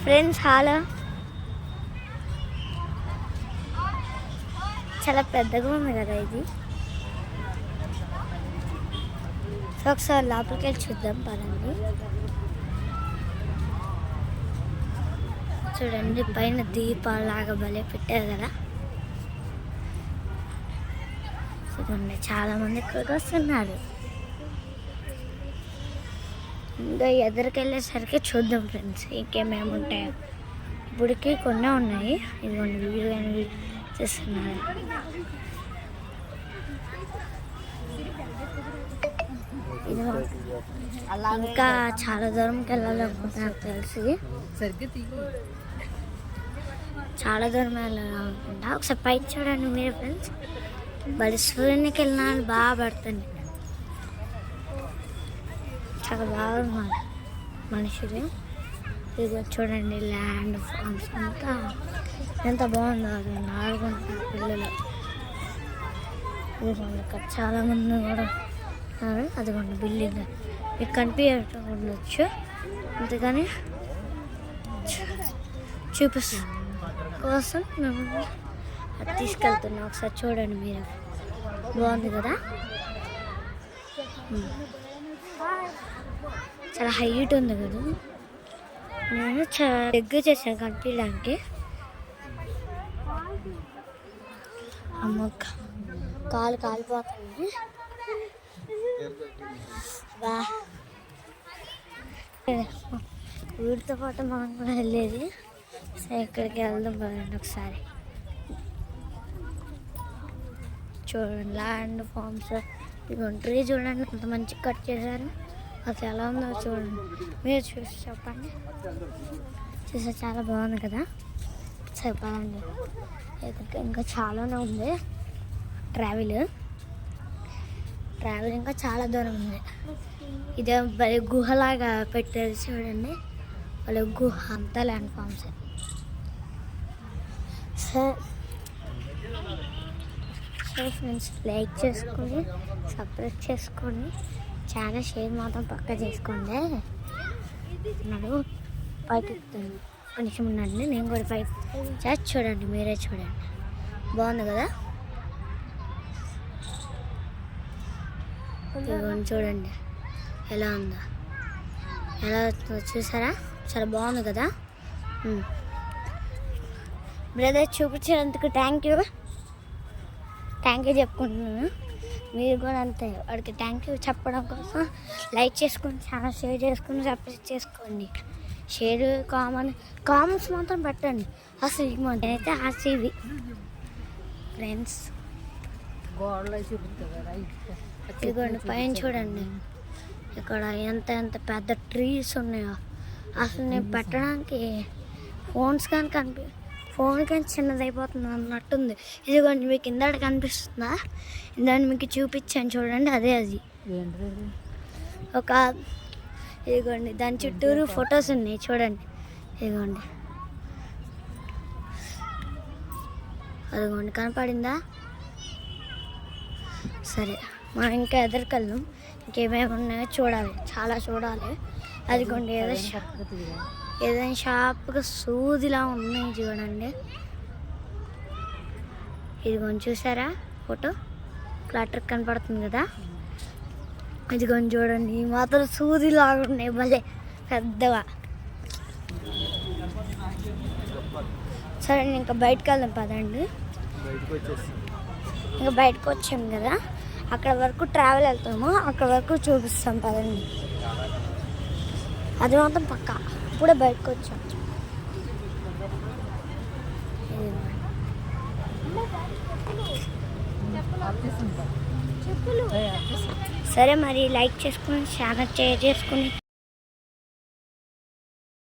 Friends hall చాలా పెద్దగా ఉంది కదా ఇది. సో ఒకసారి లోపలికి వెళ్ళి చూద్దాం పదండి. చూడండి పైన దీపాలాగా భలే పెట్టారు కదా. చూడండి చాలా మంది ఇక్కడికి వస్తున్నారు. ఇంకా ఎదురుకి వెళ్ళేసరికి చూద్దాం ఫ్రెండ్స్ ఇంకేమేమి ఉంటాయో. ఇప్పటికి కొన్ని ఉన్నాయి. ఇదిగోండి వీడియో కానీ చేస్తున్నారు. ఇంకా చాలా దూరంకి వెళ్ళాలనుకుంటున్నా. నాకు తెలిసి చాలా దూరం వెళ్ళాలనుకుంటా. ఒకసారి పైకి చూడండి మీరు ఫ్రెండ్స్. బలి సూర్యునికి వెళ్ళిన బాగా పడుతుంది. చాలా బాగున్నారు మనుషులు. ఇది చూడండి ల్యాండ్ ఫార్మ్స్ అంతా ఎంత బాగుందో. అది ఆడుకుంటున్నారు పిల్లలు. ఇదిగోండి ఇక్కడ చాలామంది కూడా ఉన్నారు. అదిగోండి బిల్డింగ్ మీకు కనిపించవచ్చు. అంతేగాని చూపిస్తా కోసం మేము అది తీసుకెళ్తున్నాం. ఒకసారి చూడండి మీరు. బాగుంది కదా. చాలా హైట్ ఉంది కదా. నేను చాలా దగ్గర చేశాను కనిపించడానికి. అమ్మ కాలు కాలిపోతుంది. వీటితో పాటు మనం కూడా వెళ్ళేది. సో ఇక్కడికి వెళ్దాం పదండి ఒకసారి. చూడండి ల్యాండ్ ఫార్మ్స్. ఇదిగోండి ట్రీ చూడండి ఎంత మంచిగా కట్ చేశారు. అసలు ఎలా ఉందో చూడండి. మీరు చూసి చెప్పండి. చూసా చాలా బాగుంది కదా. చెప్పండి. ఇంకా చాలానే ఉంది. ట్రావెల్ ఇంకా చాలా దూరం ఉంది. ఇదే భలే గుహలాగా పెట్టారు చూడండి. వాళ్ళ గుహ అంతా land forms. So friends like చేసుకొని సబ్స్క్రైబ్ చేసుకొని చాలా షేర్ మాత్రం పక్కా చేసుకోండి. నడు పైకి కొంచెం ఉండండి. నేను కూడా పైకి చేసి చూడండి. మీరే చూడండి. బాగుంది కదా. ఇదిగోండి చూడండి ఎలా ఉందో. ఎలా చూసారా. చాలా బాగుంది కదా. బ్రదర్ చూపించినందుకు థ్యాంక్ యూ చెప్పుకుంటున్నాను. మీరు కూడా అంతే. వాడికి థ్యాంక్ యూ చెప్పడం కోసం లైక్ చేసుకొని చాలా షేర్ చేసుకొని సబ్స్క్రైబ్ చేసుకోండి. షేర్ కామెంట్స్ మాత్రం పెట్టండి. అసలు అయితే ఆర్సీబీ ఫ్రెండ్స్. ఇదిగోండి పైన చూడండి. ఇక్కడ ఎంత పెద్ద ట్రీస్ ఉన్నాయో. అసలు నేను పెట్టడానికి ఫోన్ కానీ చిన్నదైపోతుంది అన్నట్టుంది. ఇదిగోండి మీకు ఇందాక కనిపిస్తుందా. ఇందాక మీకు చూపించాను చూడండి. అదే అది ఇదిగోండి దాని చుట్టూరు ఫొటోస్ ఉన్నాయి చూడండి. ఇదిగోండి అదిగోండి కనపడిందా. సరే మనం ఇంకా ఎదురుకెళ్దాం. ఇంకేమేమి ఉన్నాయో చూడాలి. చాలా చూడాలి. అదిగోండి ఏదైనా షాప్గా సూదిలా ఉన్నాయి చూడండి. ఇదిగోండి చూసారా ఫోటో క్లాటర్ కనపడుతుంది కదా. ఇదిగోండి చూడండి ఈ మాత్రం సూదిలాగా ఉన్నాయి భలే పెద్దగా. సరే ఇంకా బయటకు వెళ్దాం పదండి. ఇంకా బయటకు వచ్చాము కదా. అక్కడ వరకు ట్రావెల్ వెళ్తాము. అక్కడ వరకు చూపిస్తాం పదండి. అది మాత్రం పక్కా. ఇప్పుడే బయటకు వచ్చాం. సరే మరి లైక్ చేసుకుని ఛానల్ షేర్ చేసుకుని